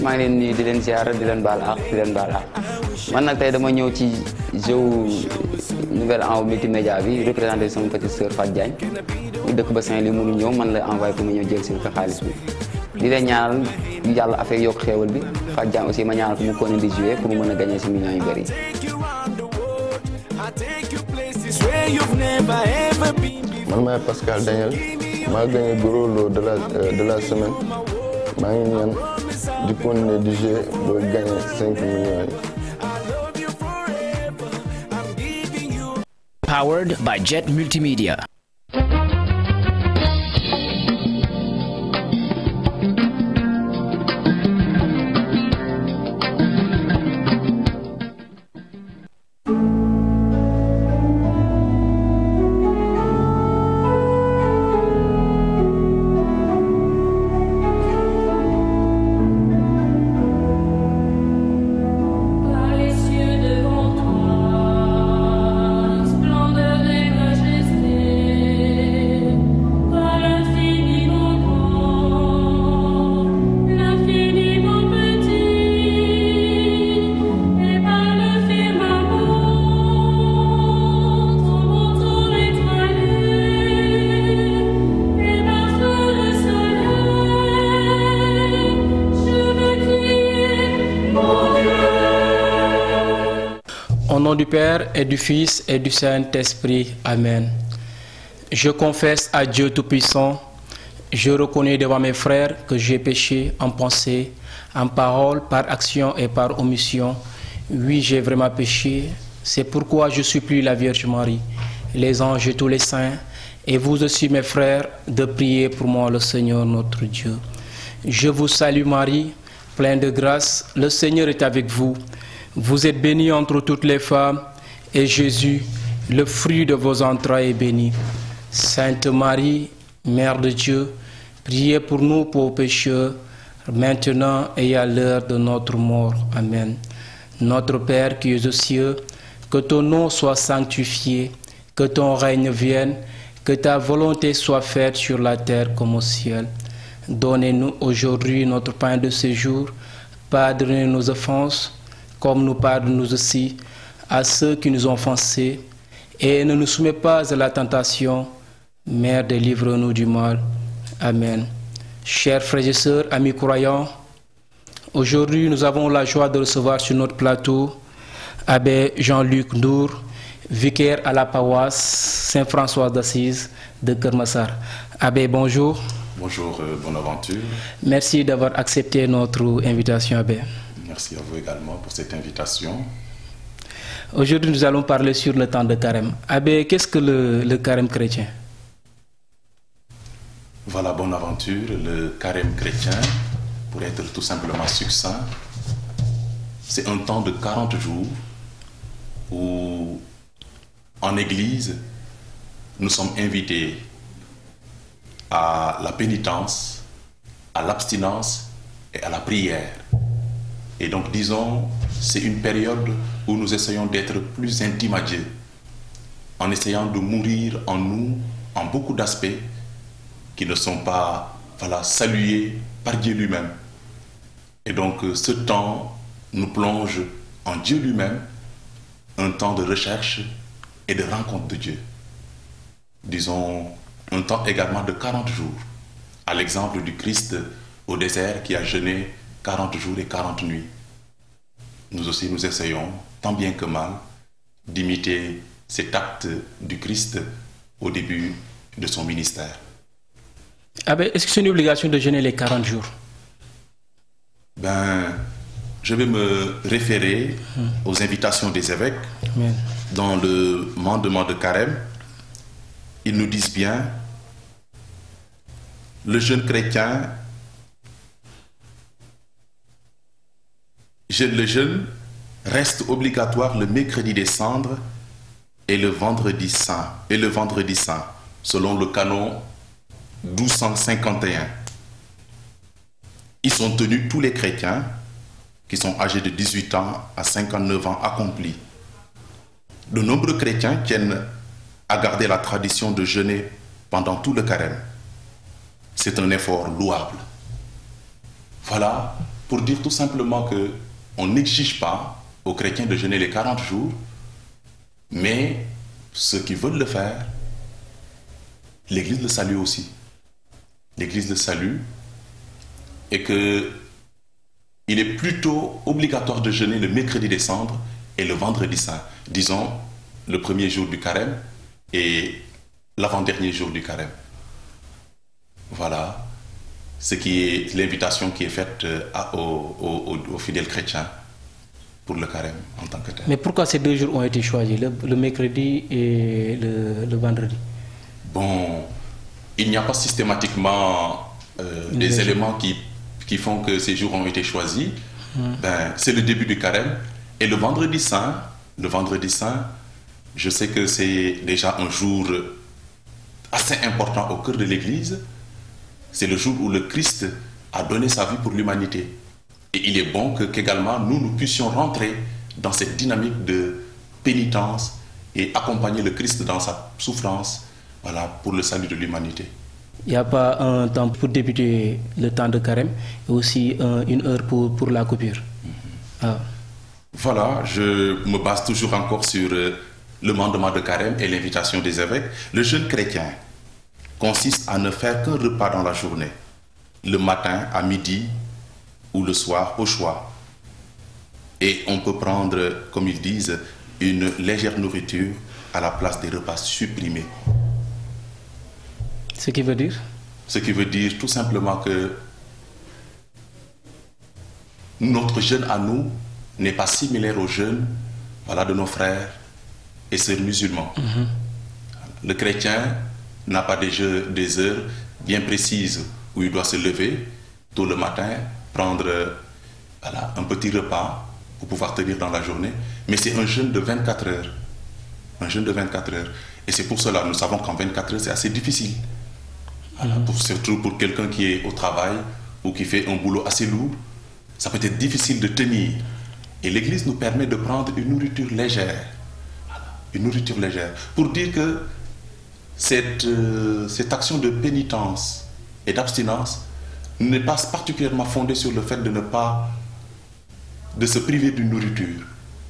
maa ngi leen nuyu di leen ziar di leen baal ak man nag tey dama ñëw ci jeu Nouvelle En Haut multimédia bi représenté sama petite sœur Fatou Diagne mu dëkk ba Saint-Louis mënu ñëw man la envoyé pour ma ñëw jël si ko xaalis bi di leen ñaanal yàlla affaire yokk xéewal bi Fatou Diagne aussi ma ñaanal ko mu continuer di jouer pour mu mën a gagner si millions yu bëri. man maay Pascal Daniel maa gagné gros lot de la semaine maa ngi ñaan di continuer di jouer ba gagner 5 millions yi. Powered by Jet Multimedia. Au nom du Père et du Fils et du Saint-Esprit. Amen. Je confesse à Dieu Tout-Puissant, je reconnais devant mes frères que j'ai péché en pensée, en parole, par action et par omission. Oui, j'ai vraiment péché. C'est pourquoi je supplie la Vierge Marie, les anges et tous les saints, et vous aussi mes frères, de prier pour moi le Seigneur notre Dieu. Je vous salue Marie, pleine de grâce, le Seigneur est avec vous. Vous êtes bénie entre toutes les femmes, et Jésus, le fruit de vos entrailles, est béni. Sainte Marie, Mère de Dieu, priez pour nous pauvres pécheurs, maintenant et à l'heure de notre mort. Amen. Notre Père qui es aux cieux, que ton nom soit sanctifié, que ton règne vienne, que ta volonté soit faite sur la terre comme au ciel. Donnez-nous aujourd'hui notre pain de ce jour. Pardonnez nos offenses, comme nous pardonnons aussi à ceux qui nous ont offensés, et ne nous soumets pas à la tentation, mais délivre-nous du mal. Amen. Chers frères et sœurs, amis croyants, aujourd'hui nous avons la joie de recevoir sur notre plateau Abbé Jean-Luc Ndour, vicaire à la paroisse Saint-François d'Assise de Keur Massar. Abbé, bonjour. Bonjour, Bonaventure. Merci d'avoir accepté notre invitation, Abbé. Merci à vous également pour cette invitation. Aujourd'hui, nous allons parler sur le temps de carême. Abbé, qu'est-ce que le carême chrétien? Voilà, Bonaventure, le carême chrétien, pour être tout simplement succinct, c'est un temps de 40 jours où, en Église, nous sommes invités à la pénitence, à l'abstinence et à la prière. Et donc, disons, c'est une période où nous essayons d'être plus intimes à Dieu, en essayant de mourir en nous, en beaucoup d'aspects qui ne sont pas, salués par Dieu lui-même. Et donc, ce temps nous plonge en Dieu lui-même, un temps de recherche et de rencontre de Dieu. Disons, un temps également de 40 jours, à l'exemple du Christ au désert qui a jeûné 40 jours et 40 nuits. Nous aussi, nous essayons, tant bien que mal, d'imiter cet acte du Christ au début de son ministère. Est-ce que c'est une obligation de jeûner les 40 jours? Je vais me référer aux invitations des évêques. Amen. Dans le mandement de carême. Ils nous disent bien, le jeûne chrétien, le jeûne reste obligatoire le mercredi des cendres et le vendredi saint, selon le canon 1251. Ils sont tenus tous les chrétiens qui sont âgés de 18 ans à 59 ans accomplis. De nombreux chrétiens tiennent à garder la tradition de jeûner pendant tout le carême. C'est un effort louable. Voilà pour dire tout simplement qu'on n'exige pas aux chrétiens de jeûner les 40 jours, mais ceux qui veulent le faire, l'Église le salue aussi. L'Église le salue et qu'il est plutôt obligatoire de jeûner le mercredi des cendres et le vendredi saint, disons le premier jour du carême et l'avant-dernier jour du carême. Voilà ce qui est l'invitation qui est faite aux fidèles chrétiens pour le carême en tant que tel. Mais pourquoi ces 2 jours ont été choisis, le mercredi et le vendredi? Bon, il n'y a pas systématiquement des éléments qui font que ces jours ont été choisis. Ben, c'est le début du carême. Et le vendredi saint, je sais que c'est déjà un jour assez important au cœur de l'Église. C'est le jour où le Christ a donné sa vie pour l'humanité. Et il est bon qu'également nous puissions rentrer dans cette dynamique de pénitence et accompagner le Christ dans sa souffrance, voilà, pour le salut de l'humanité. Il n'y a pas un temps pour débuter le temps de carême et aussi une heure pour la coupure. Ah. Voilà, je me base toujours encore sur le mandement de carême et l'invitation des évêques. Le jeûne chrétien consiste à ne faire qu'un repas dans la journée, le matin, à midi ou le soir au choix. Et on peut prendre, comme ils disent, une légère nourriture à la place des repas supprimés. Ce qui veut dire? Ce qui veut dire tout simplement que notre jeûne à nous n'est pas similaire au jeûne, voilà, de nos frères et sœurs musulmans. Le chrétien n'a pas des heures bien précises où il doit se lever tôt le matin, prendre voilà, un petit repas pour pouvoir tenir dans la journée, mais c'est un jeûne de 24 heures. Un jeûne de 24 heures. Et c'est pour cela, nous savons qu'en 24 heures, c'est assez difficile. Voilà, surtout pour quelqu'un qui est au travail ou qui fait un boulot assez lourd, ça peut être difficile de tenir. Et l'Église nous permet de prendre une nourriture légère. Voilà, une nourriture légère. Pour dire que cette action de pénitence et d'abstinence n'est pas particulièrement fondée sur le fait de se priver d'une nourriture,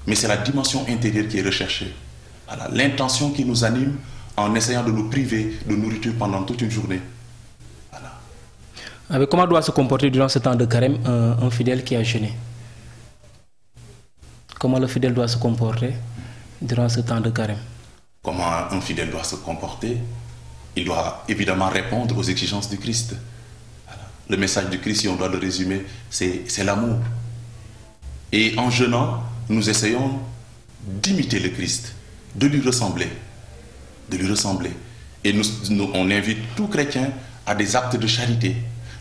mais c'est la dimension intérieure qui est recherchée. Voilà, l'intention qui nous anime en essayant de nous priver de nourriture pendant toute une journée. Voilà. Mais comment doit se comporter durant ce temps de carême un fidèle qui a jeûné? Comment le fidèle doit se comporter durant ce temps de carême? Comment un fidèle doit se comporter? Il doit évidemment répondre aux exigences du Christ. Voilà. Le message du Christ, si on doit le résumer, c'est l'amour. Et en jeûnant, nous essayons d'imiter le Christ, de lui ressembler. De lui ressembler. Et on invite tout chrétien à des actes de charité,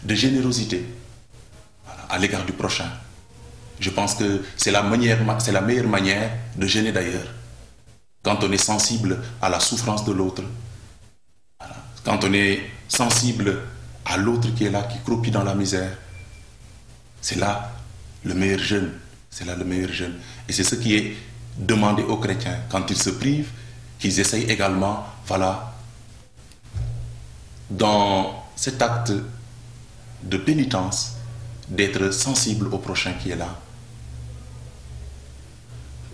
de générosité, voilà, à l'égard du prochain. Je pense que c'est la meilleure manière de jeûner d'ailleurs. Quand on est sensible à la souffrance de l'autre, voilà, quand on est sensible à l'autre qui est là, qui croupit dans la misère, c'est là le meilleur jeûne. C'est là le meilleur jeûne. Et c'est ce qui est demandé aux chrétiens. Quand ils se privent, qu'ils essayent également, voilà, dans cet acte de pénitence, d'être sensible au prochain qui est là.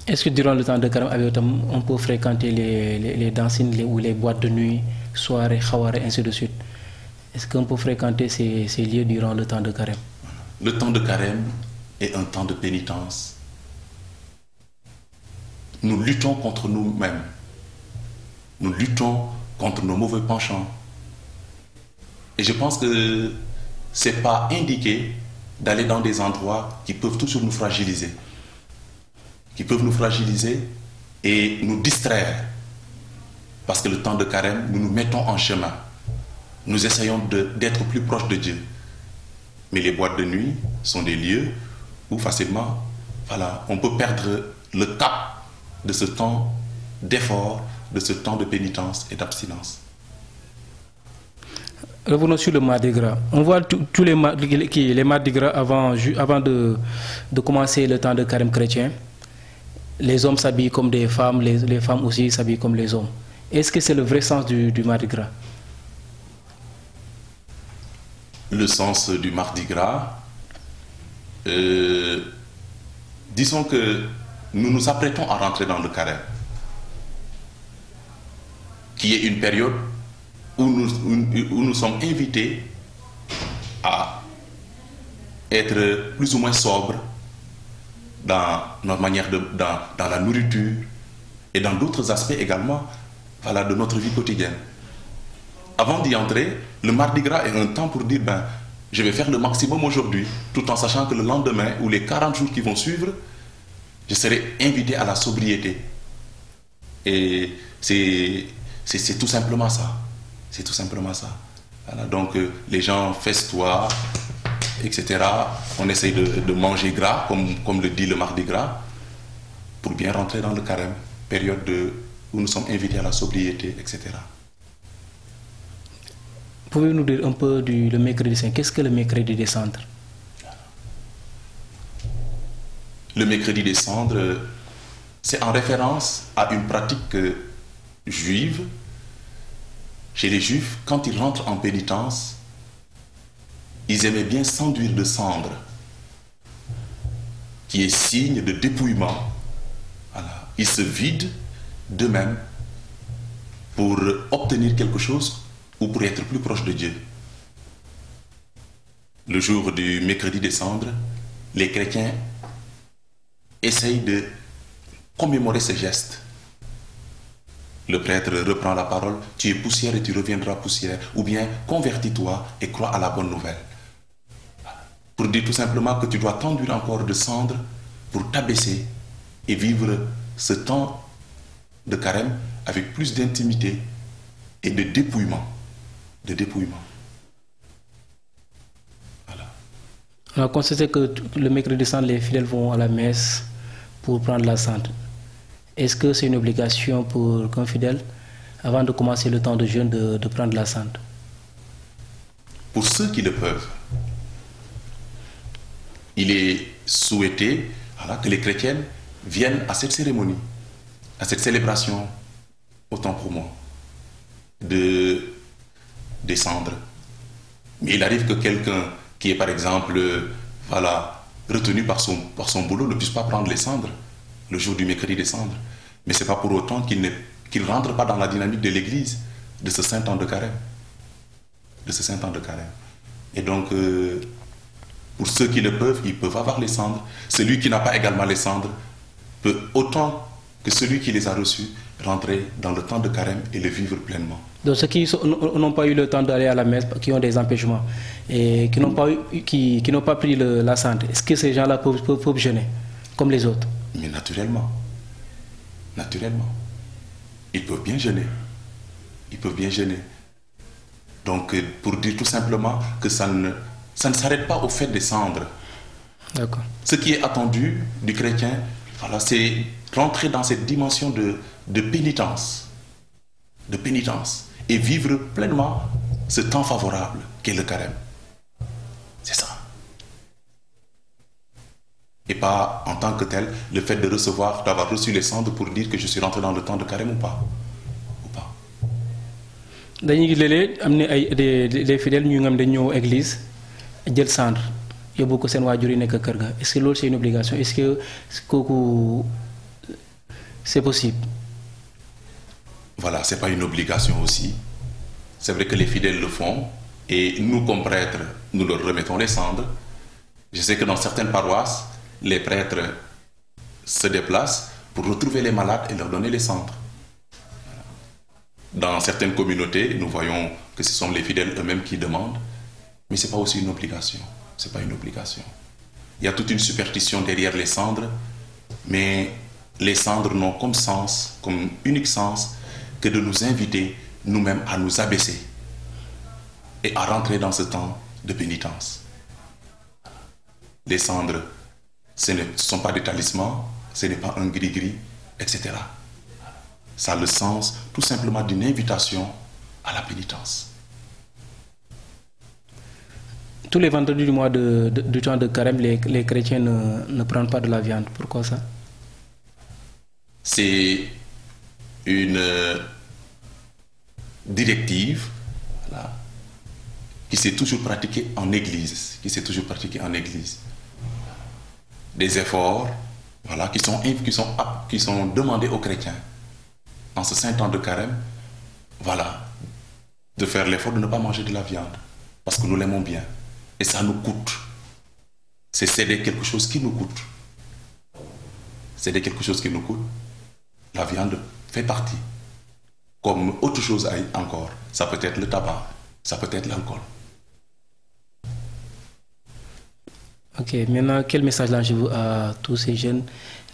Est-ce que durant le temps de carême, on peut fréquenter les dancing ou les boîtes de nuit, soirées, khawaré, ainsi de suite? Est-ce qu'on peut fréquenter ces lieux durant le temps de carême? Le temps de carême est un temps de pénitence. Nous luttons contre nous-mêmes. Nous luttons contre nos mauvais penchants. Et je pense que ce n'est pas indiqué d'aller dans des endroits qui peuvent toujours nous fragiliser. Qui peuvent nous fragiliser et nous distraire. Parce que le temps de carême, nous nous mettons en chemin. Nous essayons d'être plus proches de Dieu. Mais les boîtes de nuit sont des lieux où facilement, voilà, on peut perdre le cap de ce temps d'effort, de ce temps de pénitence et d'abstinence. Revenons sur le Mardi Gras. On voit tous les Mardi Gras avant de commencer le temps de carême chrétien. Les hommes s'habillent comme des femmes, les femmes aussi s'habillent comme les hommes. Est-ce que c'est le vrai sens du Mardi Gras? Le sens du Mardi Gras, disons que nous nous apprêtons à rentrer dans le carême, qui est une période où nous sommes invités à être plus ou moins sobres dans notre manière dans la nourriture et dans d'autres aspects également, voilà, de notre vie quotidienne. Avant d'y entrer, le Mardi Gras est un temps pour dire, ben, je vais faire le maximum aujourd'hui, tout en sachant que le lendemain ou les 40 jours qui vont suivre, je serai invité à la sobriété. Et c'est tout simplement ça. C'est tout simplement ça. Voilà, donc les gens festoient, etc. On essaye de manger gras, comme le dit le Mardi Gras, pour bien rentrer dans le carême, période où nous sommes invités à la sobriété, etc. Pouvez-vous nous dire un peu le mercredi saint? Qu'est-ce que le mercredi des cendres? Le mercredi des cendres, c'est en référence à une pratique juive. Chez les Juifs, quand ils rentrent en pénitence, ils aimaient bien s'enduire de cendre, qui est signe de dépouillement. Voilà. Ils se vident d'eux-mêmes pour obtenir quelque chose ou pour être plus proche de Dieu. Le jour du mercredi des cendres, les chrétiens essayent de commémorer ces gestes. Le prêtre reprend la parole, tu es poussière et tu reviendras poussière, ou bien convertis-toi et crois à la bonne nouvelle. Pour dire tout simplement que tu dois t'enduire encore de cendre pour t'abaisser et vivre ce temps de carême avec plus d'intimité et de dépouillement. Voilà. On a constaté que le mercredi saint, les fidèles vont à la messe pour prendre la cendre. Est-ce que c'est une obligation pour qu'un fidèle, avant de commencer le temps de jeûne, de prendre la cendre? Pour ceux qui le peuvent, il est souhaité, voilà, que les chrétiennes viennent à cette cérémonie, à cette célébration, autant pour moi, des cendres. Mais il arrive que quelqu'un qui est par exemple voilà, retenu par son boulot ne puisse pas prendre les cendres le jour du mercredi des cendres. Mais ce n'est pas pour autant qu'il ne rentre pas dans la dynamique de l'Église, de ce saint temps de carême. Et donc, pour ceux qui le peuvent, ils peuvent avoir les cendres. Celui qui n'a pas également les cendres peut, autant que celui qui les a reçus, rentrer dans le temps de carême et le vivre pleinement. Donc ceux qui n'ont pas eu le temps d'aller à la messe, qui ont des empêchements et qui n'ont pas pris la cendre, est-ce que ces gens-là peuvent jeûner comme les autres? Mais naturellement. Ils peuvent bien jeûner. Donc, pour dire tout simplement que ça ne s'arrête pas au fait des cendres. D'accord. Ce qui est attendu du chrétien, voilà, c'est rentrer dans cette dimension de pénitence. Et vivre pleinement ce temps favorable qu'est le carême. C'est ça. Et pas en tant que tel, le fait de recevoir, d'avoir reçu les cendres pour dire que je suis rentré dans le temps de carême ou pas. dañuy gis léeg-léeg am na des fidèles ñu nga xam dañ ñëw église jël cendre yóbbu ko seen waajur yi nekk kër ga. Est-ce que loolu c'est une obligation? Est-ce que kooku c'est possible? Voilà, c'est pas une obligation aussi. C'est vrai que les fidèles le font et nous comme prêtres, nous leur remettons les cendres. Je sais que dans certaines paroisses, les prêtres se déplacent pour retrouver les malades et leur donner les cendres. Dans certaines communautés, nous voyons que ce sont les fidèles eux-mêmes qui demandent, mais ce n'est pas aussi une obligation. C'est pas une obligation. Il y a toute une superstition derrière les cendres, mais les cendres n'ont comme sens, comme unique sens, que de nous inviter nous-mêmes à nous abaisser et à rentrer dans ce temps de pénitence. Les cendres, ce ne sont pas des talismans, ce n'est pas un gris-gris, etc. Ça a le sens tout simplement d'une invitation à la pénitence. Tous les vendredis du mois du temps de carême, les chrétiens ne prennent pas de la viande. Pourquoi ça? C'est une directive, voilà, qui s'est toujours pratiquée en Église. des efforts, voilà, qui sont demandés aux chrétiens en ce saint temps de carême, voilà, de faire l'effort de ne pas manger de la viande, parce que nous l'aimons bien, et ça nous coûte. C'est céder quelque chose qui nous coûte. Céder quelque chose qui nous coûte, la viande fait partie. Comme autre chose encore, ça peut être le tabac, ça peut être l'alcool. Ok, maintenant, quel message lancez-vous à tous ces jeunes,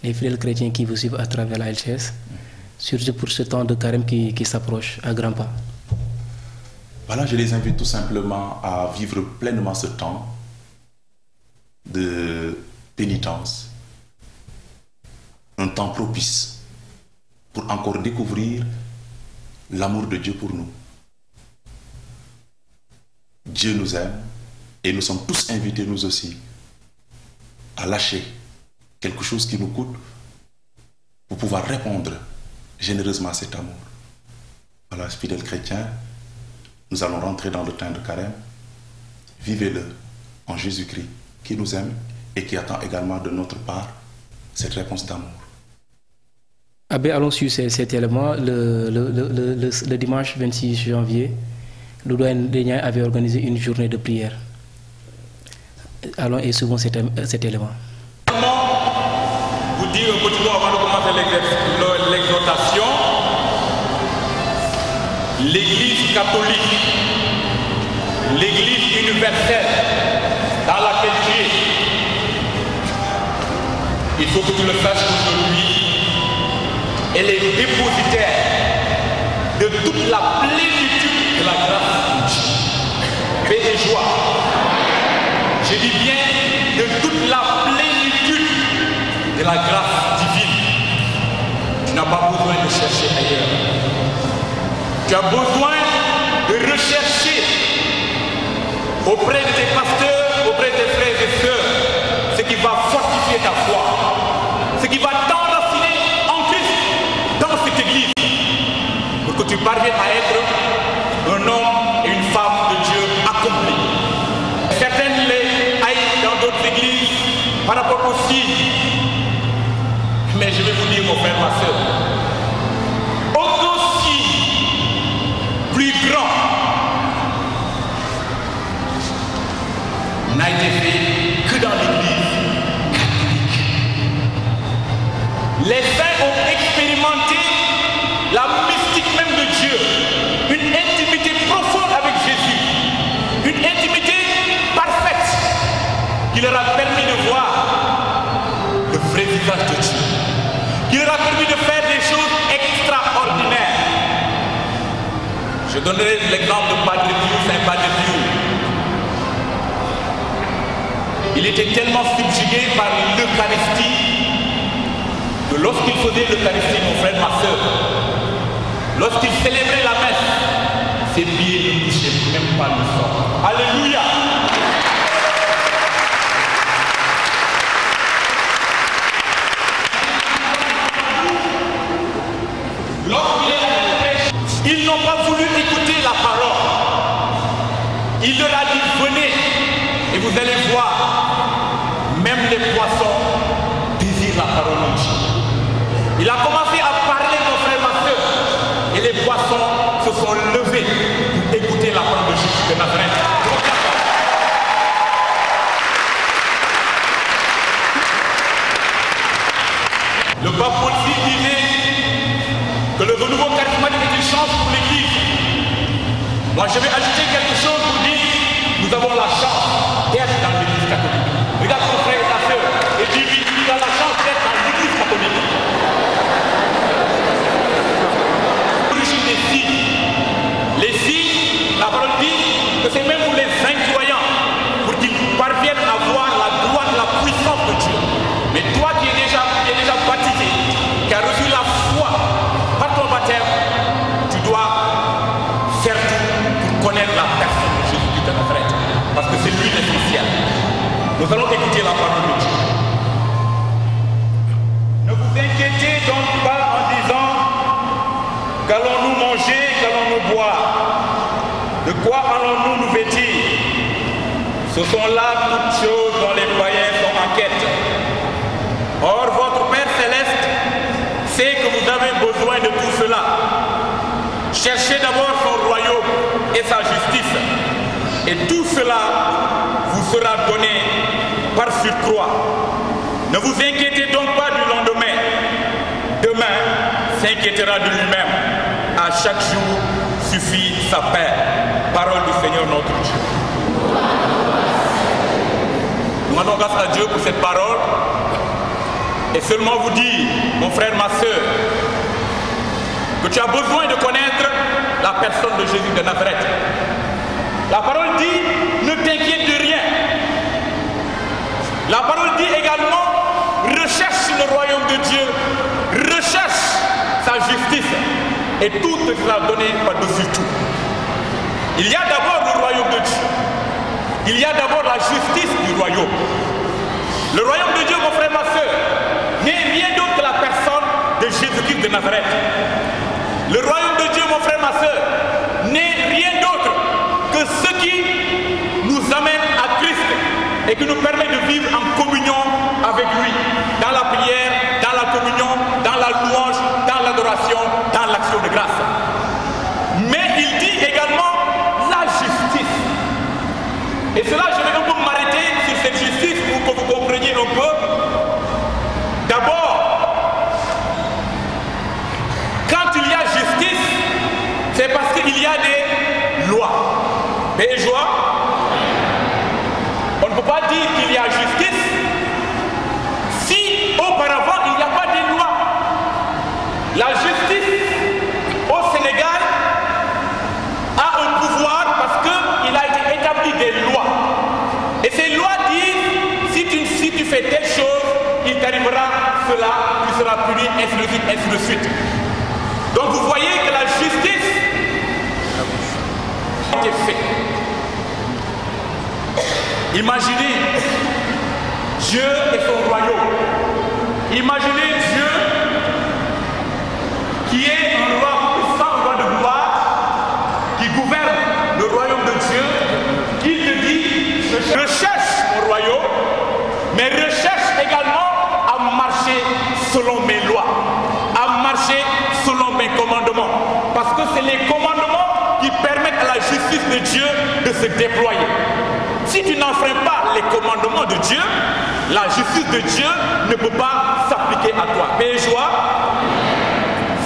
les fidèles chrétiens qui vous suivent à travers la LCS, surtout pour ce temps de carême qui s'approche à grands pas? Voilà, je les invite tout simplement à vivre pleinement ce temps de pénitence, un temps propice pour encore découvrir l'amour de Dieu pour nous. Dieu nous aime et nous sommes tous invités, nous aussi, à lâcher quelque chose qui nous coûte pour pouvoir répondre généreusement à cet amour. Voilà, fidèles chrétiens, nous allons rentrer dans le temps de carême. Vivez-le en Jésus-Christ qui nous aime et qui attend également de notre part cette réponse d'amour. Abbé, allons sur cet élément. Le dimanche 26 janvier, le doyen des Niayes avait organisé une journée de prière. Allons et suivons cet élément. Vous dire un petit mot avant de commencer l'exhortation. L'Église catholique, l'Église universelle dans laquelle tu es, il faut que tu le saches aujourd'hui, elle est dépositaire de toute la plénitude de la grâce de Dieu. Paix et joie. Je dis bien de toute la plénitude de la grâce divine. Tu n'as pas besoin de chercher ailleurs. Tu as besoin de rechercher auprès de tes pasteurs, auprès de tes frères et sœurs, ce qui va fortifier ta foi, ce qui va t'enraciner en Christ dans cette église, pour que tu parviennes à être un homme et une femme de Dieu accomplis. Certaines les haïssent dans d'autres églises par rapport aux signes. Mais je vais vous dire, mon frère, ma soeur, aucun signe plus grand n'a été fait que dans l'église catholique. Les saints ont expérimenté la mystique même de Dieu, une intimité profonde avec Jésus, une intimité parfaite qui leur a permis de voir le vrai visage de Dieu, qui leur a permis de faire des choses extraordinaires. Je donnerai l'exemple de Padre Pio, Saint Padre Pio. Il était tellement subjugué par l'Eucharistie que lorsqu'il faisait l'Eucharistie, mon frère, ma soeur, lorsqu'il célébrait la messe, ses pieds ne touchaient même pas le sol. Alléluia! Lorsqu'il est arrivé, ils n'ont pas voulu écouter la parole. Il leur a dit, venez, et vous allez voir, même les poissons désirent la parole de Dieu. Il a commencé à parler, mon frère, ma soeur, et les poissons se sont levés pour écouter la parole de Jésus de Nazareth. Le pape Paul VI disait que le renouveau charismatique est une chance pour l'Église. Moi, je vais ajouter quelque chose pour dire, nous avons la chance d'être dans l'Église catholique. Regarde ton frère et ta soeur et dis-lui, tu as la chance d'être dans l'Église catholique. L'origine des signes. Les signes, la parole dit que c'est même pour les incroyants, pour qu'ils parviennent à voir la gloire, la puissance de Dieu. Mais toi qui es déjà baptisé, qui as reçu la foi par ton baptême, tu dois faire tout pour connaître la personne de Jésus-Christ de Nazareth. Parce que c'est lui l'essentiel. Nous allons écouter la parole de Dieu. Ne vous inquiétez donc pas en disant qu'allons-nous manger, qu'allons-nous boire, de quoi allons-nous nous vêtir. Ce sont là toutes choses dont les païens sont en quête. Or, votre Père Céleste sait que vous avez besoin de tout cela. Cherchez d'abord son royaume et sa justice, et tout cela vous sera donné par surcroît. Ne vous inquiétez donc pas du lendemain. Demain s'inquiétera de lui-même. À chaque jour suffit sa paix. Parole du Seigneur notre Dieu. Nous rendons grâce à Dieu pour cette parole. Et seulement vous dire, mon frère, ma soeur, que tu as besoin de connaître la personne de Jésus de Nazareth. La parole dit, ne t'inquiète de rien. La parole dit également, recherche le royaume de Dieu, recherche sa justice, et tout te sera donné par-dessus tout. Il y a d'abord le royaume de Dieu. Il y a d'abord la justice du royaume. Le royaume de Dieu, mon frère, ma soeur, n'est rien d'autre que la personne de Jésus-Christ de Nazareth. Le royaume de Dieu, mon frère, ma soeur, n'est rien d'autre que ce qui nous amène à Christ et qui nous permet de vivre en communion avec lui, dans la prière, dans la communion, dans la louange, dans l'adoration, dans l'action de grâce. Mais il dit également la justice. Et cela, je vais un peu m'arrêter sur cette justice pour que vous compreniez un peu. D'abord, quand il y a justice, c'est parce qu'il y a des lois. Paix et joie. On ne peut pas dire qu'il y a justice si auparavant il n'y a pas de loi. La justice au Sénégal a un pouvoir parce qu'il a été établi des lois. Et ces lois disent, si tu fais telle chose, il t'arrivera cela, tu seras puni, ainsi de suite, ainsi de suite. Donc vous voyez que la justice a été faite. Imaginez Dieu et son royaume. Imaginez Dieu qui est un roi puissant, un roi de gloire, qui gouverne le royaume de Dieu, qui te dit, recherche mon royaume, mais recherche également à marcher selon mes lois, à marcher selon mes commandements. Parce que c'est les commandements qui permettent à la justice de Dieu de se déployer. Si tu n'enfreins pas les commandements de Dieu, la justice de Dieu ne peut pas s'appliquer à toi. Paix et joie.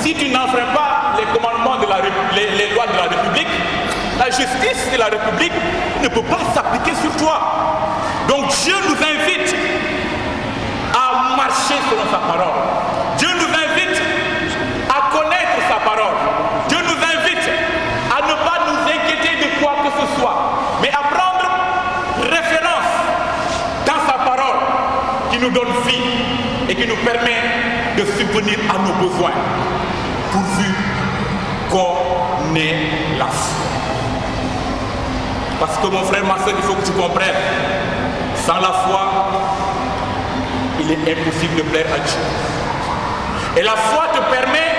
Si tu n'enfreins pas les commandements de les lois de la République, la justice de la République ne peut pas s'appliquer sur toi. Donc Dieu nous invite à marcher selon sa parole. Dieu nous invite à connaître sa parole. Dieu nous invite à ne pas nous inquiéter de quoi que ce soit, mais à prendre référence dans sa parole qui nous donne vie et qui nous permet de subvenir à nos besoins, pourvu qu'on ait la foi. Parce que mon frère, ma soeur, il faut que tu comprennes, sans la foi, il est impossible de plaire à Dieu. Et la foi te permet,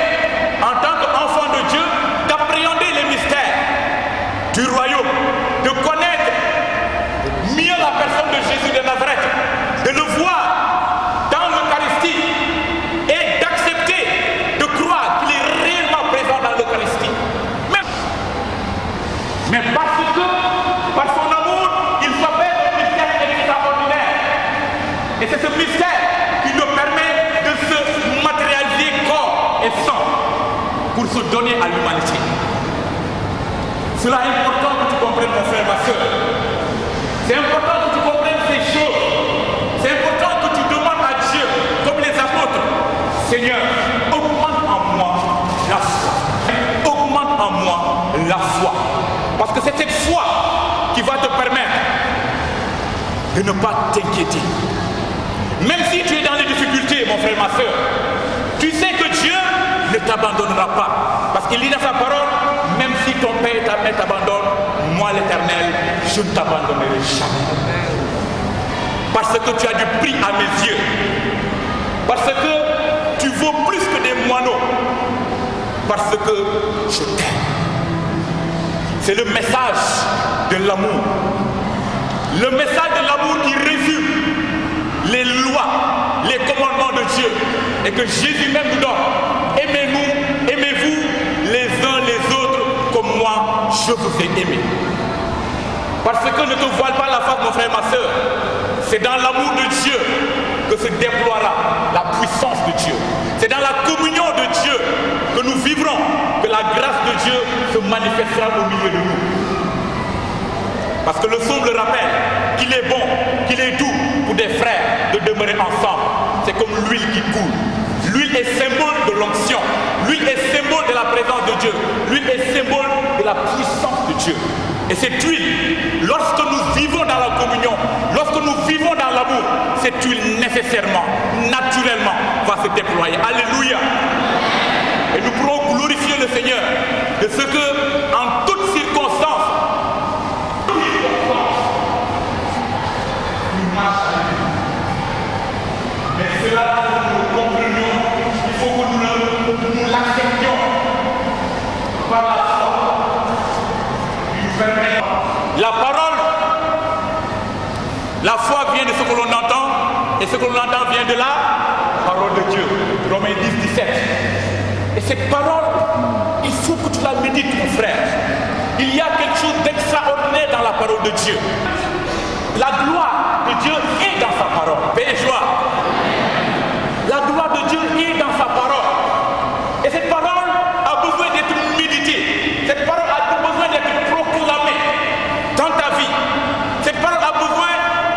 en tant qu'enfant de Dieu, d'appréhender les mystères du royaume, de connaître mieux la personne de Jésus de Nazareth, de le voir dans l'Eucharistie et d'accepter, de croire qu'il est réellement présent dans l'Eucharistie. Mais parce que, par son amour, il s'appelle un mystère extraordinaire. Et c'est ce mystère qui nous permet de se matérialiser corps et sang pour se donner à l'humanité. Cela est important que tu comprennes, mon frère, ma soeur. C'est important que tu comprennes ces choses. C'est important que tu demandes à Dieu, comme les apôtres, Seigneur, augmente en moi la foi. Augmente en moi la foi. Parce que c'est cette foi qui va te permettre de ne pas t'inquiéter. Même si tu es dans les difficultés, mon frère, ma soeur, tu sais que Dieu ne t'abandonnera pas. Parce qu'il dit dans sa parole, même si ton père et ta mère t'abandonnent, moi l'Éternel, je ne t'abandonnerai jamais. Parce que tu as du prix à mes yeux. Parce que tu vaux plus que des moineaux. Parce que je t'aime. C'est le message de l'amour. Le message de l'amour qui résume les lois, les commandements Dieu et que Jésus même nous donne. Aimez-nous, aimez-vous les uns les autres comme moi je vous ai aimé. Parce que ne te voile pas la face, mon frère, ma soeur. C'est dans l'amour de Dieu que se déploiera la puissance de Dieu. C'est dans la communion de Dieu que nous vivrons, que la grâce de Dieu se manifestera au milieu de nous. Parce que le psaume le rappelle qu'il est bon, qu'il est doux pour des frères de demeurer ensemble. C'est comme l'huile qui coule. L'huile est symbole de l'onction. L'huile est symbole de la présence de Dieu. L'huile est symbole de la puissance de Dieu. Et cette huile, lorsque nous vivons dans la communion, lorsque nous vivons dans l'amour, cette huile nécessairement, naturellement, va se déployer. Alléluia. Et nous pourrons glorifier le Seigneur de ce que, en toutes circonstances, nous marchons avec lui. Mais cela, nous comprenions, il faut que nous l'acceptions par la foi. La parole, la foi vient de ce que l'on entend, et ce que l'on entend vient de la parole de Dieu. Romains 10, 17. Et cette parole, il faut que tu la médites, mon frère. Il y a quelque chose d'extraordinaire dans la parole de Dieu. La gloire de Dieu est dans sa parole. Paix et joie. La gloire de Dieu est dans sa parole. Et cette parole a besoin d'être méditée. Cette parole a besoin d'être proclamée dans ta vie. Cette parole a besoin,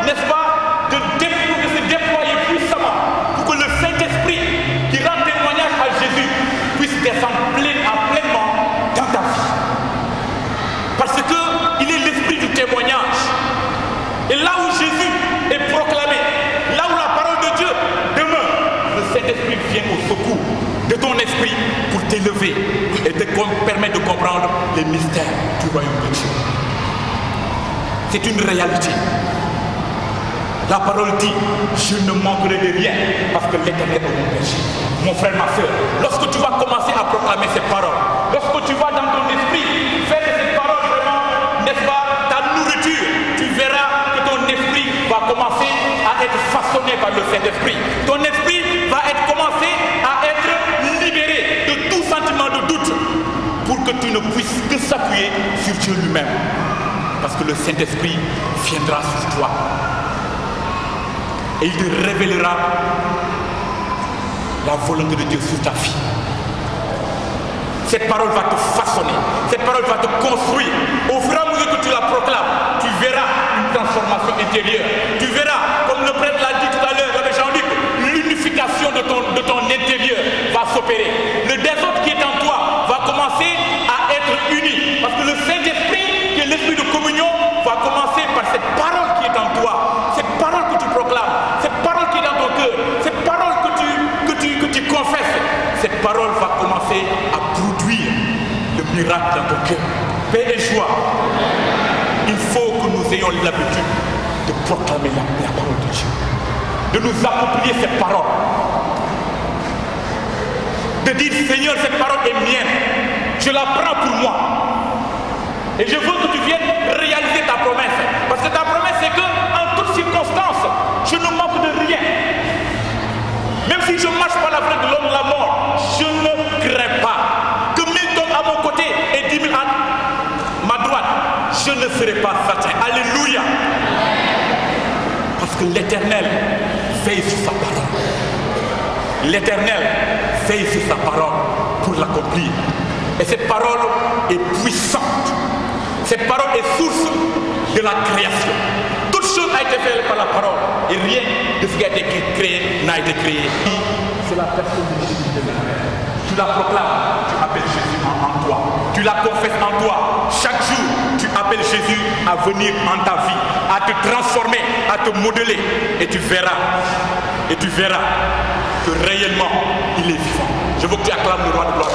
n'est-ce pas, de se déployer puissamment pour que le Saint-Esprit qui rend témoignage à Jésus puisse descendre pleinement dans ta vie. Parce qu'il est l'esprit du témoignage. Et là où Jésus est proclamé, là où la parole de Dieu demeure, le Saint-Esprit vient au secours de ton esprit pour t'élever et te permettre de comprendre les mystères du royaume de Dieu. C'est une réalité. La parole dit, je ne manquerai de rien parce que l'Éternel est mon péché. Mon frère, ma soeur, lorsque tu vas commencer à proclamer ces paroles, lorsque tu vas dans ton esprit faire de ces paroles vraiment, n'est-ce pas, ta nourriture, tu verras que ton esprit va commencer à être façonné par le Saint-Esprit. Ton esprit va commencer à être libéré de tout sentiment de doute pour que tu ne puisses que s'appuyer sur Dieu lui-même. Parce que le Saint-Esprit viendra sur toi et il te révélera la volonté de Dieu sur ta vie. Cette parole va te façonner, cette parole va te construire. Au fur et à mesure que tu la proclames, tu verras une transformation intérieure. Tu verras, comme le prêtre l'a dit tout à l'heure, Jean-Luc, l'unification de ton intérieur va s'opérer. Le désordre qui est en toi va commencer à être uni. Parce que le Saint-Esprit, qui est l'esprit de communion, va commencer par cette parole qui est en toi. Cette parole que tu proclames, cette parole qui est dans ton cœur, cette parole que tu confesses. Cette parole va commencer à produire le miracle dans ton cœur. Paix et joie. Il faut que nous ayons l'habitude de proclamer la parole de Dieu. De nous approprier cette parole. De dire, Seigneur, cette parole est mienne. Je la prends pour moi. Et je veux que tu viennes réaliser ta promesse. Parce que ta promesse, c'est qu'en toutes circonstances, je ne manque de rien. Même si je marche par la voie de l'homme de la mort, je ne crains pas. Que 1000 tombent à mon côté et 10 000 à ma droite, je ne serai pas atteint. Alléluia. Parce que l'Éternel veille sur sa parole. L'Éternel veille sur sa parole pour l'accomplir. Et cette parole est puissante. Cette parole est source de la création. Toute chose a été faite par la parole. Et rien de ce qui a été créé n'a été créé. C'est la personne de Jésus de Nazareth. Tu la proclames, tu appelles Jésus en toi. Tu la confesses en toi. Chaque jour, tu appelles Jésus à venir en ta vie, à te transformer, à te modeler. Et tu verras que réellement, il est vivant. Je veux que tu acclames le roi de gloire.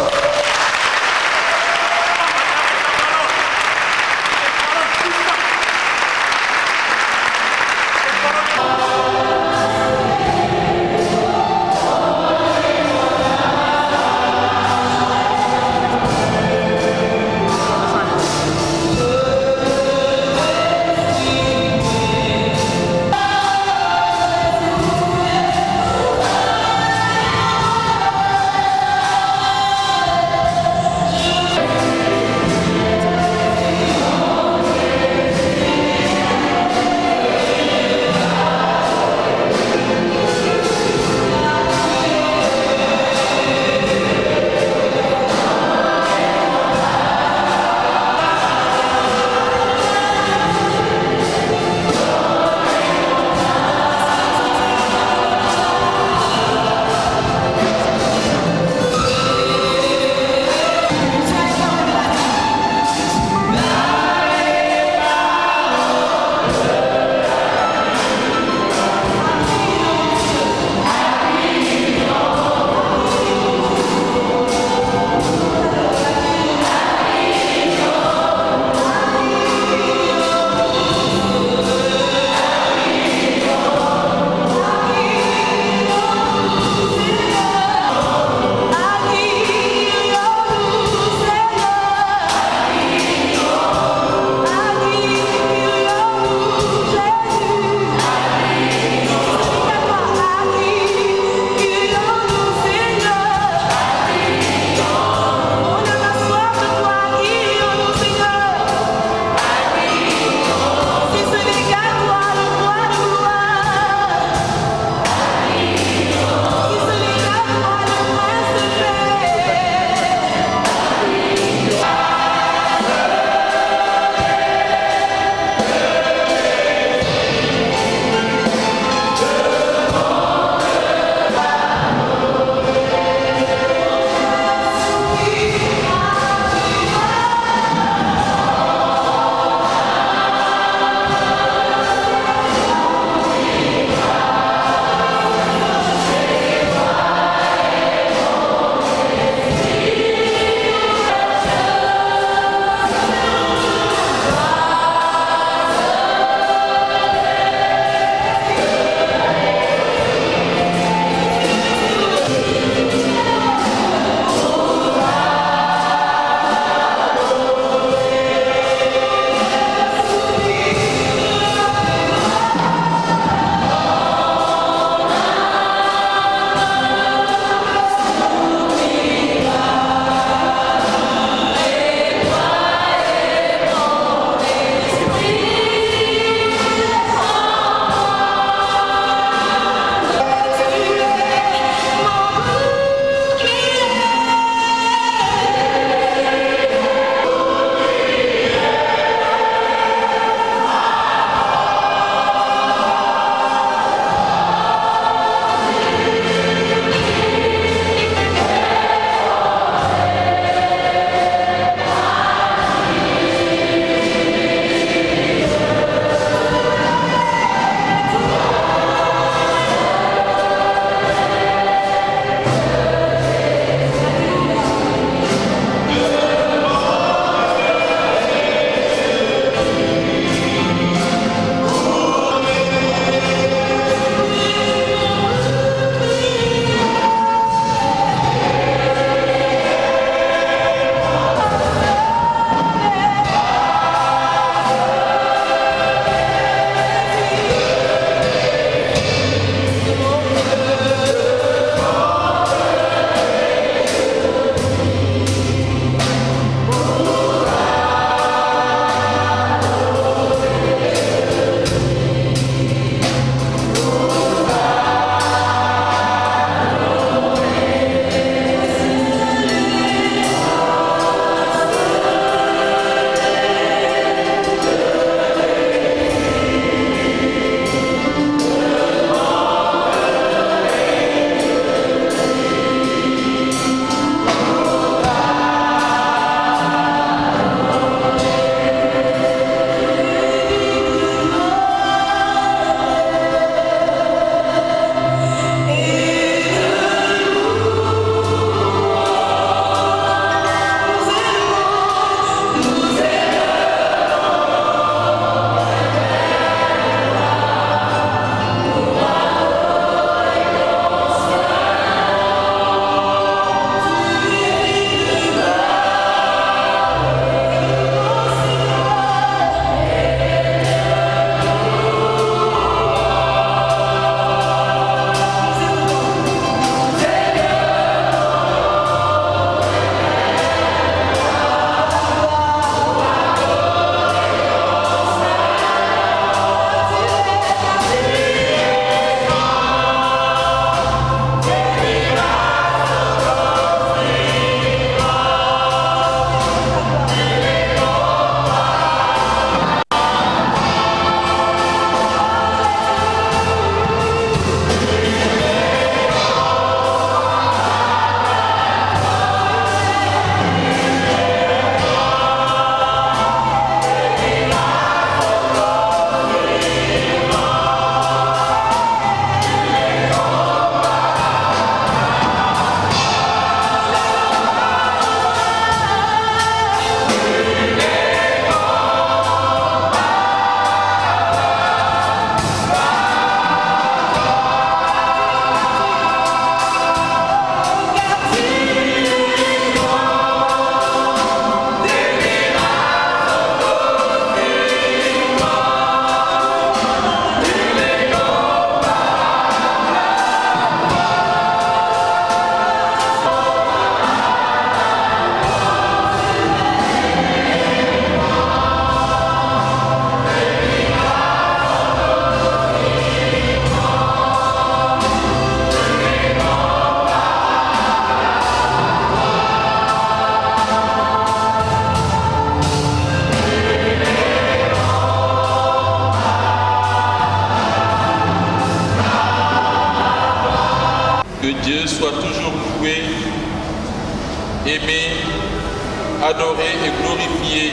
adorer et glorifier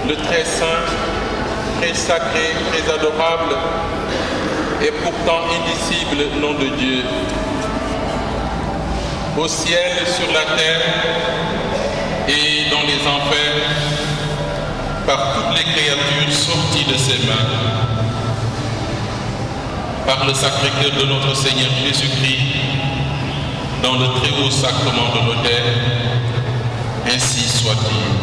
le très saint, très sacré, très adorable et pourtant indicible nom de Dieu. Au ciel, sur la terre et dans les enfers, par toutes les créatures sorties de ses mains, par le Sacré-Cœur de notre Seigneur Jésus-Christ, dans le très haut sacrement de l'autel, ainsi soit-il.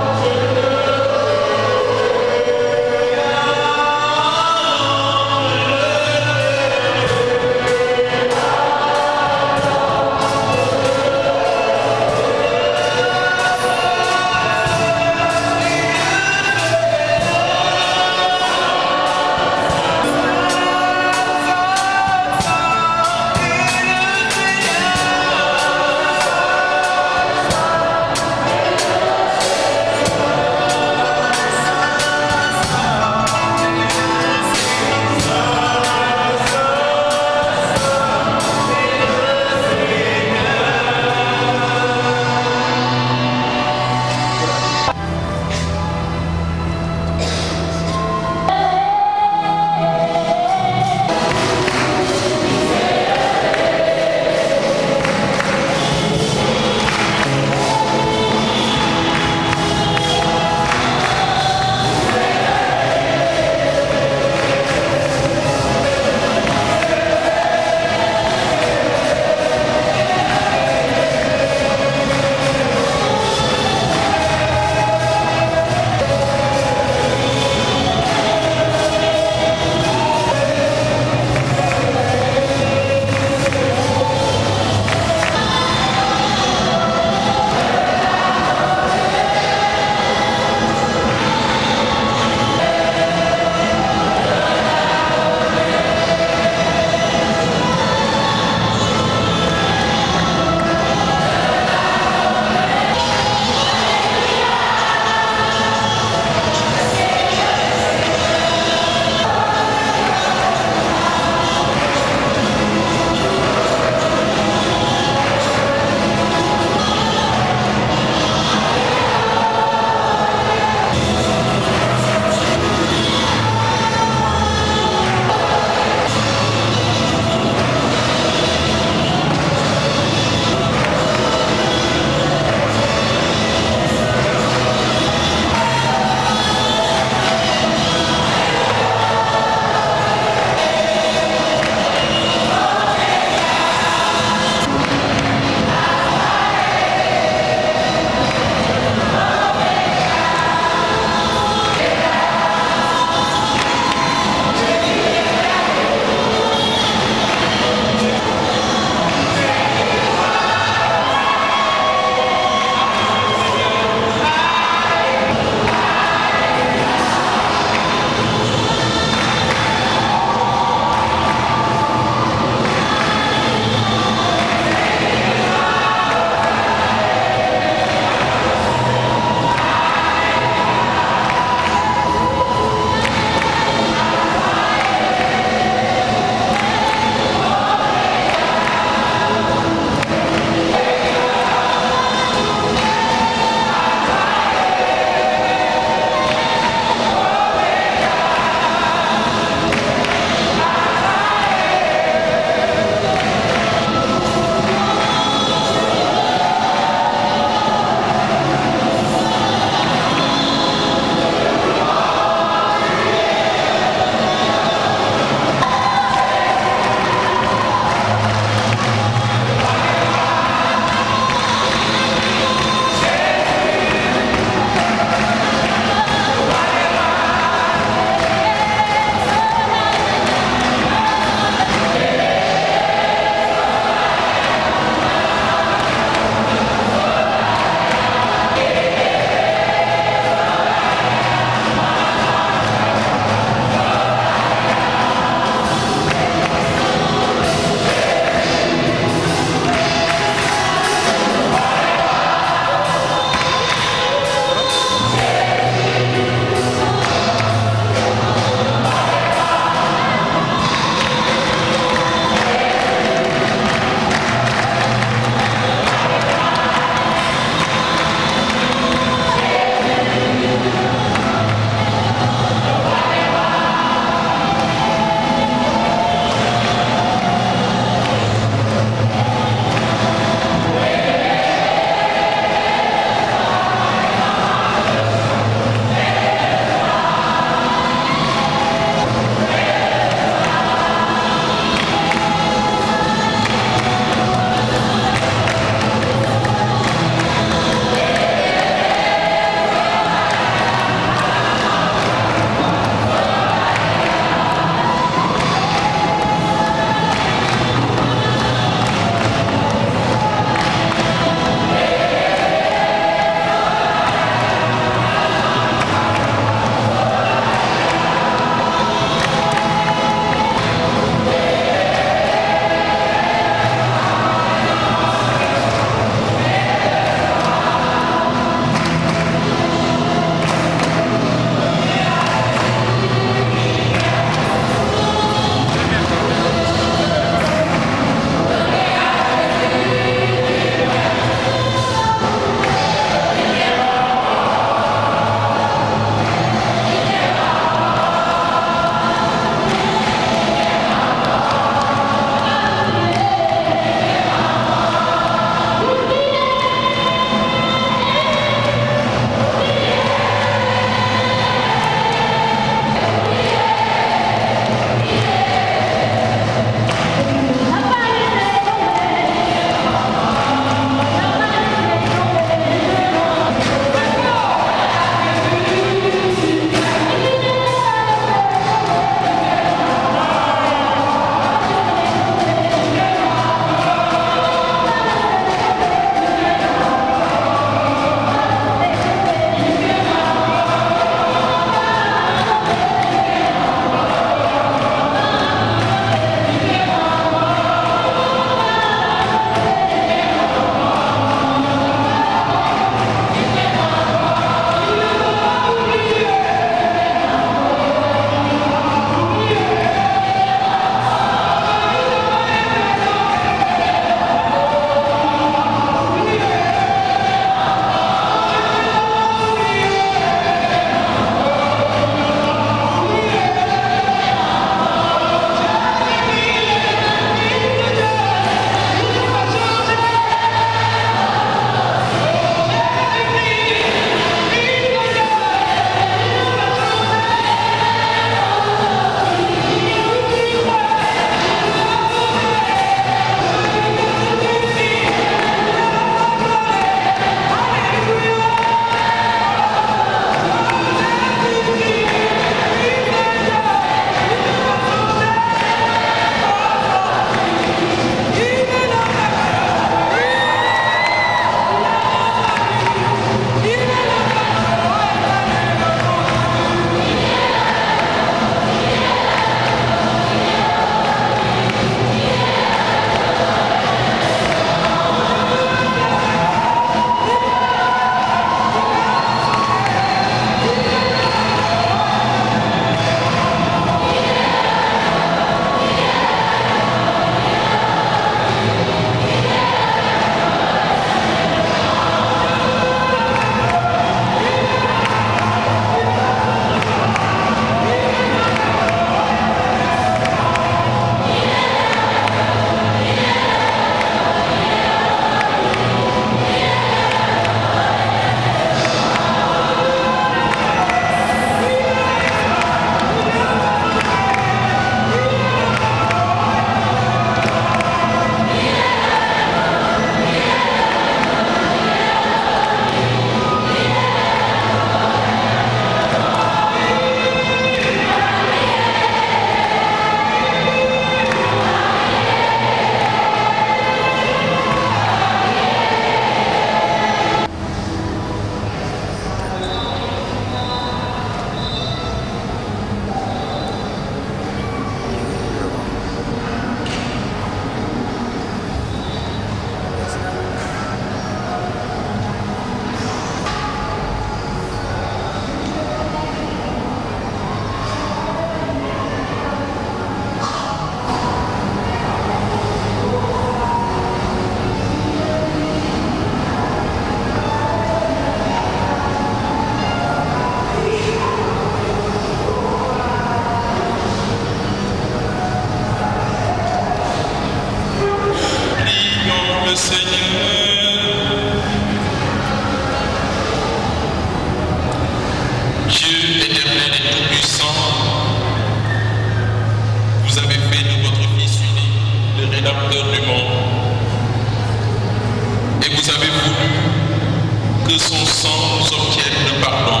sang nous obtienne le pardon.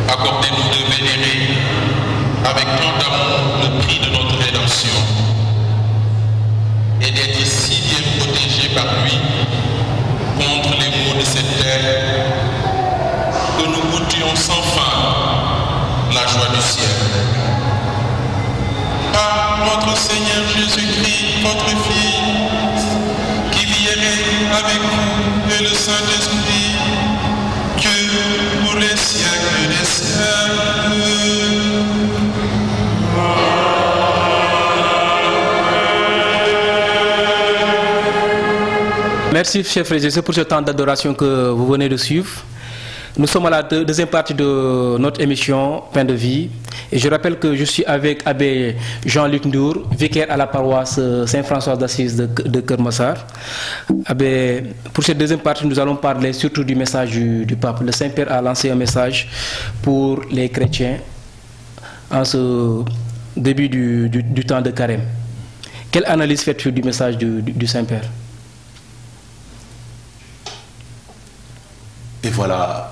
Accordez-nous de vénérer avec tant d'amour le prix de notre rédemption et d'être si bien protégés par lui contre les maux de cette terre que nous goûtions sans fin la joie du ciel. Par notre Seigneur Jésus-Christ, votre Fils, qui vit et règne avec vous et le Saint-Esprit, Dieu pour les siècles des siècles. Merci, chers frères et sœurs, pour ce temps d'adoration que vous venez de suivre. Nous sommes à la deuxième partie de notre émission Pain de vie. Et je rappelle que je suis avec Abbé Jean-Luc Ndour, vicaire à la paroisse Saint-François d'Assise de Keur Massar. Abbé, pour cette deuxième partie, nous allons parler surtout du message du pape. Le Saint-Père a lancé un message pour les chrétiens en ce début du temps de carême. Quelle analyse faites-vous du message du Saint-Père? Et voilà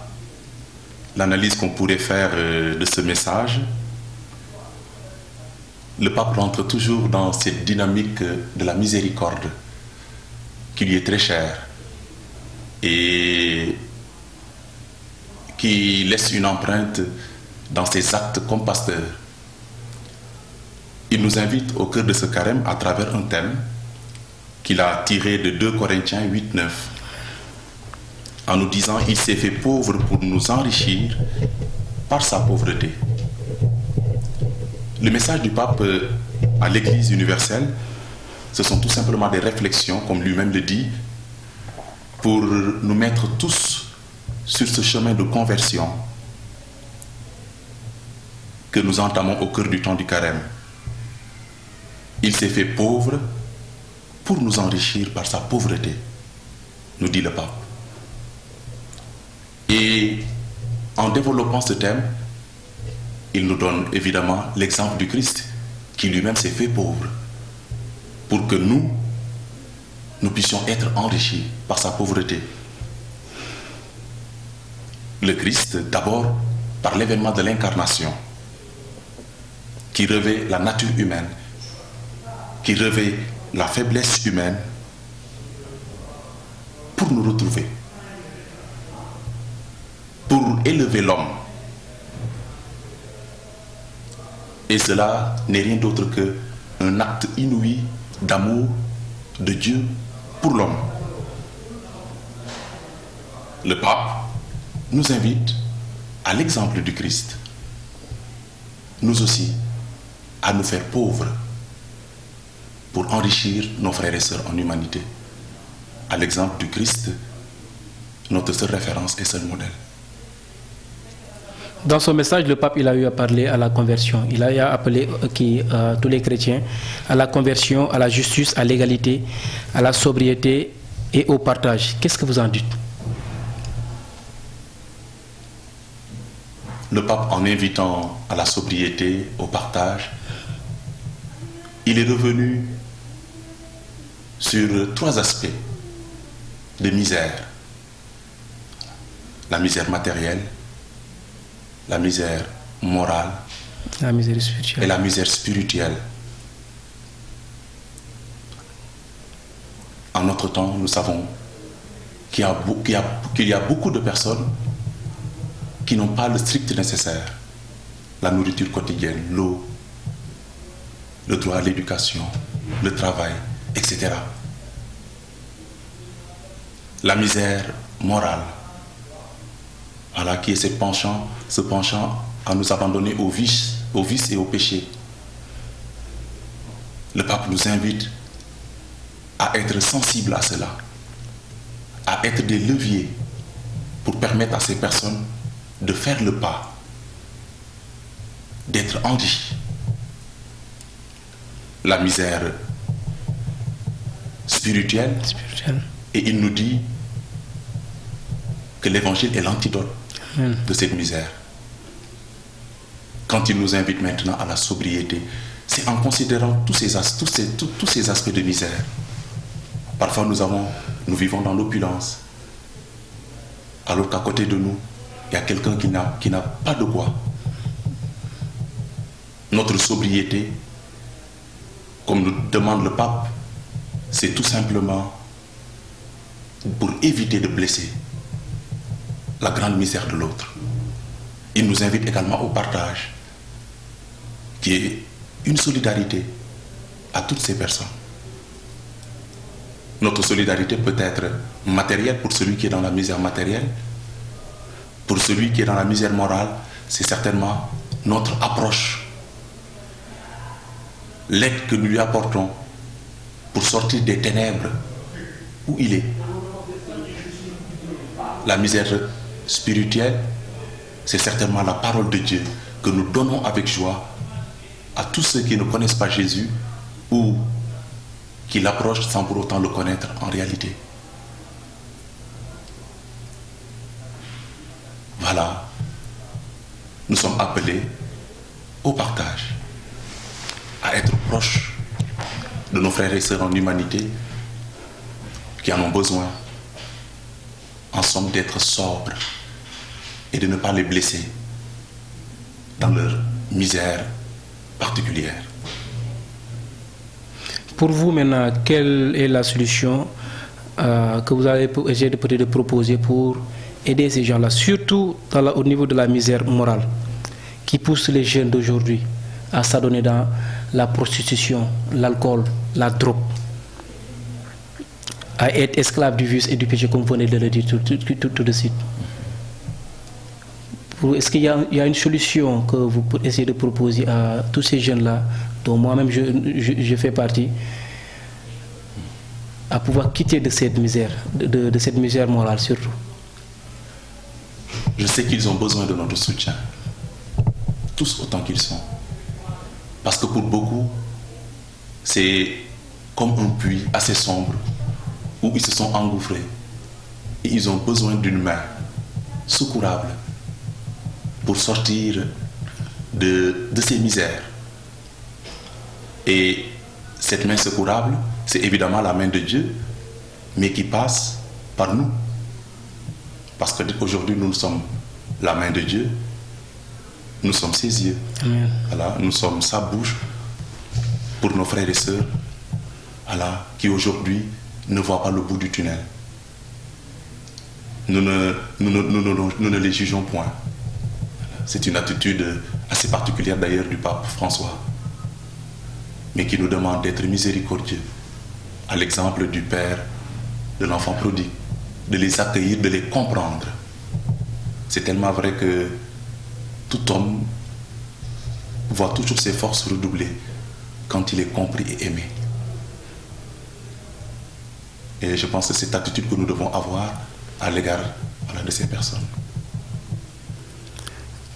l'analyse qu'on pourrait faire de ce message. Le pape rentre toujours dans cette dynamique de la miséricorde qui lui est très chère et qui laisse une empreinte dans ses actes comme pasteur. Il nous invite au cœur de ce carême à travers un thème qu'il a tiré de 2 Corinthiens 8-9. En nous disant il s'est fait pauvre pour nous enrichir par sa pauvreté. Le message du pape à l'Église universelle, ce sont tout simplement des réflexions, comme lui-même le dit, pour nous mettre tous sur ce chemin de conversion que nous entamons au cœur du temps du carême. Il s'est fait pauvre pour nous enrichir par sa pauvreté, nous dit le pape. Et en développant ce thème, il nous donne évidemment l'exemple du Christ, qui lui-même s'est fait pauvre, pour que nous puissions être enrichis par sa pauvreté. Le Christ, d'abord, par l'événement de l'incarnation, qui revêt la nature humaine, qui revêt la faiblesse humaine, pour nous retrouver, pour élever l'homme. Et cela n'est rien d'autre qu'un acte inouï d'amour de Dieu pour l'homme. Le pape nous invite à l'exemple du Christ, nous aussi, à nous faire pauvres pour enrichir nos frères et sœurs en humanité. À l'exemple du Christ, notre seule référence et seul modèle. Dans son message, le pape il a eu à parler à la conversion. Il a eu à appeler tous les chrétiens à la conversion, à la justice, à l'égalité, à la sobriété et au partage. Qu'est-ce que vous en dites? Le pape, en invitant à la sobriété, au partage, il est revenu sur 3 aspects de misère. La misère matérielle, la misère morale, la misère spirituelle. Et la misère spirituelle. En notre temps, nous savons qu'il y a beaucoup de personnes qui n'ont pas le strict nécessaire. La nourriture quotidienne, l'eau, le droit à l'éducation, le travail, etc. La misère morale, voilà, qui est se penchant à nous abandonner aux vices et aux péchés. Le pape nous invite à être sensibles à cela, à être des leviers pour permettre à ces personnes de faire le pas, d'être enrichis. La misère spirituelle, et il nous dit que l'évangile est l'antidote de cette misère. Quand il nous invite maintenant à la sobriété, c'est en considérant tous ces aspects de misère. Parfois nous vivons dans l'opulence, alors qu'à côté de nous, il y a quelqu'un qui n'a pas de quoi. Notre sobriété, comme nous demande le pape, c'est tout simplement pour éviter de blesser la grande misère de l'autre. Il nous invite également au partage, qui est une solidarité à toutes ces personnes. Notre solidarité peut être matérielle pour celui qui est dans la misère matérielle. Pour celui qui est dans la misère morale, c'est certainement notre approche. L'aide que nous lui apportons pour sortir des ténèbres où il est. La misère spirituelle, c'est certainement la parole de Dieu que nous donnons avec joie à tous ceux qui ne connaissent pas Jésus ou qui l'approchent sans pour autant le connaître en réalité. Voilà, nous sommes appelés au partage, à être proches de nos frères et sœurs en humanité qui en ont besoin, en somme d'être sobres et de ne pas les blesser dans leur misère particulière. Pour vous maintenant, quelle est la solution que vous allez essayer de proposer pour aider ces gens-là, surtout au niveau de la misère morale, qui pousse les jeunes d'aujourd'hui à s'adonner dans la prostitution, l'alcool, la drogue, à être esclaves du vice et du péché, comme vous venez de le dire tout de suite. Est-ce qu'il y a une solution que vous essayez de proposer à tous ces jeunes-là, dont moi-même je fais partie, à pouvoir quitter de cette misère, de cette misère morale surtout? Je sais qu'ils ont besoin de notre soutien, tous autant qu'ils sont. Parce que pour beaucoup, c'est comme un puits assez sombre où ils se sont engouffrés et ils ont besoin d'une main secourable pour sortir de ces misères. Et cette main secourable, c'est évidemment la main de Dieu, mais qui passe par nous. Parce qu'aujourd'hui, nous sommes la main de Dieu, nous sommes ses yeux. Amen. Voilà, nous sommes sa bouche pour nos frères et sœurs, voilà, qui aujourd'hui ne voient pas le bout du tunnel. Nous ne les jugeons point. C'est une attitude assez particulière d'ailleurs du pape François, mais qui nous demande d'être miséricordieux, à l'exemple du Père de l'enfant prodigue, de les accueillir, de les comprendre. C'est tellement vrai que tout homme voit toujours ses forces redoubler quand il est compris et aimé. Et je pense que c'est cette attitude que nous devons avoir à l'égard de ces personnes.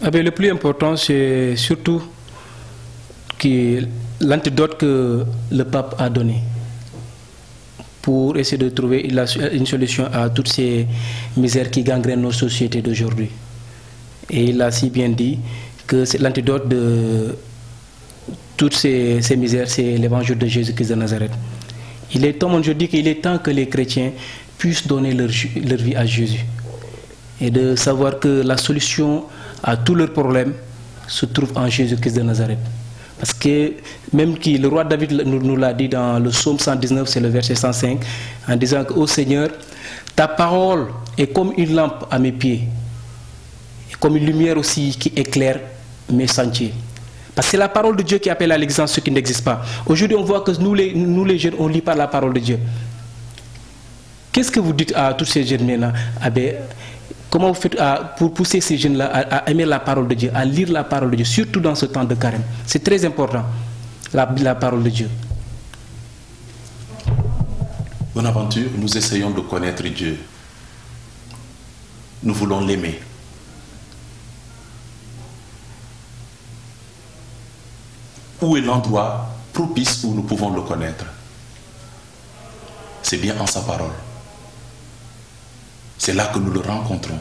Le plus important, c'est surtout l'antidote que le pape a donné pour essayer de trouver une solution à toutes ces misères qui gangrènent nos sociétés d'aujourd'hui. Et il a si bien dit que l'antidote de toutes ces misères, c'est l'évangile de Jésus-Christ de Nazareth. Je dis qu'il est temps que les chrétiens puissent donner leur vie à Jésus et de savoir que la solution à tous leurs problèmes se trouve en Jésus-Christ de Nazareth. Parce que même le roi David nous l'a dit dans le psaume 119, c'est le verset 105, en disant que, ô Seigneur, ta parole est comme une lampe à mes pieds, et comme une lumière aussi qui éclaire mes sentiers. Parce que c'est la parole de Dieu qui appelle à l'existence ce qui n'existe pas. Aujourd'hui, on voit que nous les jeunes, on ne lit pas la parole de Dieu. Qu'est-ce que vous dites à tous ces jeunes maintenant? Comment vous faites pour pousser ces jeunes-là à aimer la parole de Dieu, à lire la parole de Dieu, surtout dans ce temps de carême? C'est très important, la parole de Dieu. Bonaventure, nous essayons de connaître Dieu. Nous voulons l'aimer. Où est l'endroit propice où nous pouvons le connaître? C'est bien en sa parole. C'est là que nous le rencontrons.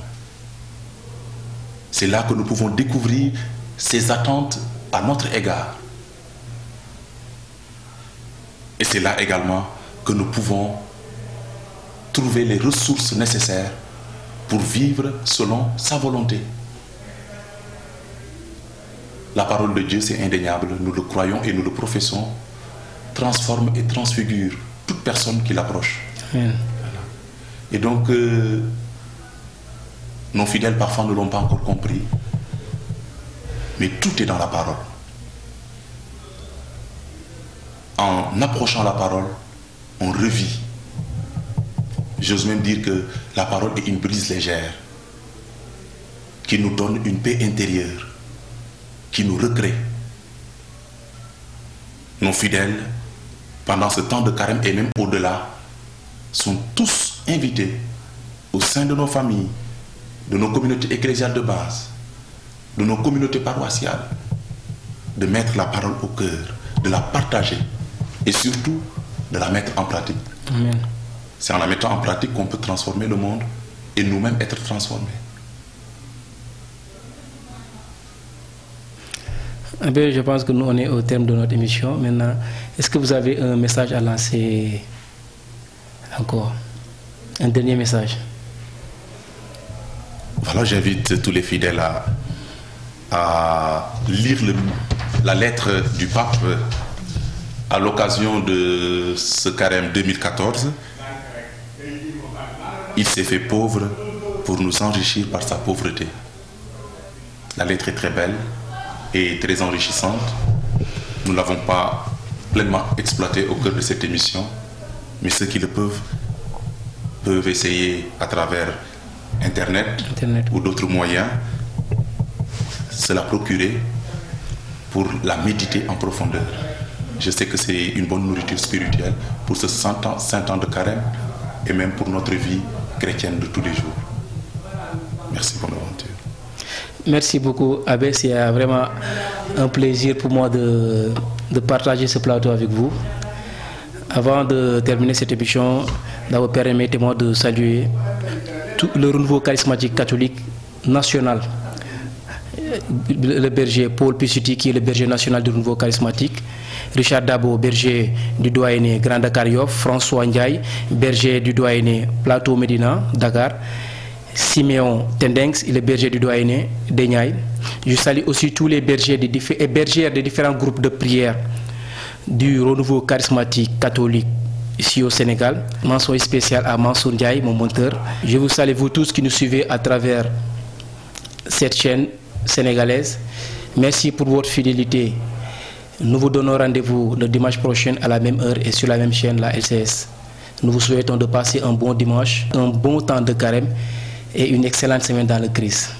C'est là que nous pouvons découvrir ses attentes à notre égard. Et c'est là également que nous pouvons trouver les ressources nécessaires pour vivre selon sa volonté. La parole de Dieu, c'est indéniable, nous le croyons et nous le professons, transforme et transfigure toute personne qui l'approche. Et donc, nos fidèles parfois ne l'ont pas encore compris, mais tout est dans la parole. En approchant la parole, on revit. J'ose même dire que la parole est une brise légère qui nous donne une paix intérieure, qui nous recrée. Nos fidèles, pendant ce temps de carême et même au-delà, sont tous invités au sein de nos familles, de nos communautés ecclésiales de base, de nos communautés paroissiales, de mettre la parole au cœur, de la partager et surtout de la mettre en pratique. Amen. C'est en la mettant en pratique qu'on peut transformer le monde et nous-mêmes être transformés. Eh bien, je pense que nous, on est au terme de notre émission. Maintenant, est-ce que vous avez un message à lancer encore? Un dernier message? Voilà, j'invite tous les fidèles à lire la lettre du pape à l'occasion de ce carême 2014. Il s'est fait pauvre pour nous enrichir par sa pauvreté. La lettre est très belle et très enrichissante. Nous ne l'avons pas pleinement exploitée au cœur de cette émission, mais ceux qui le peuvent essayer à travers Internet. Ou d'autres moyens, se la procurer pour la méditer en profondeur. Je sais que c'est une bonne nourriture spirituelle pour ce saint temps de carême et même pour notre vie chrétienne de tous les jours. Merci pour l'aventure. Merci beaucoup, Abbé. C'est vraiment un plaisir pour moi de partager ce plateau avec vous. Avant de terminer cette émission, d'abord permettez-moi de saluer tout le renouveau charismatique catholique national. Le berger Paul Pissuti, qui est le berger national du renouveau charismatique. Richard Dabo, berger du doyenné Grand Dakar Yoff. François Ndiaye, berger du doyenné Plateau Médina, Dakar. Siméon Tendenx, il est berger du doyenné Denyai. Je salue aussi tous les bergers et bergères des différents groupes de prière du renouveau charismatique catholique ici au Sénégal. Mention spéciale à Mansour Ndiaye, mon monteur. Je vous salue vous tous qui nous suivez à travers cette chaîne sénégalaise. Merci pour votre fidélité. Nous vous donnons rendez-vous le dimanche prochain à la même heure et sur la même chaîne, la LCS. Nous vous souhaitons de passer un bon dimanche, un bon temps de carême et une excellente semaine dans le Christ.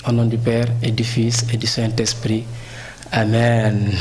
Au nom du Père et du Fils et du Saint-Esprit. Amen.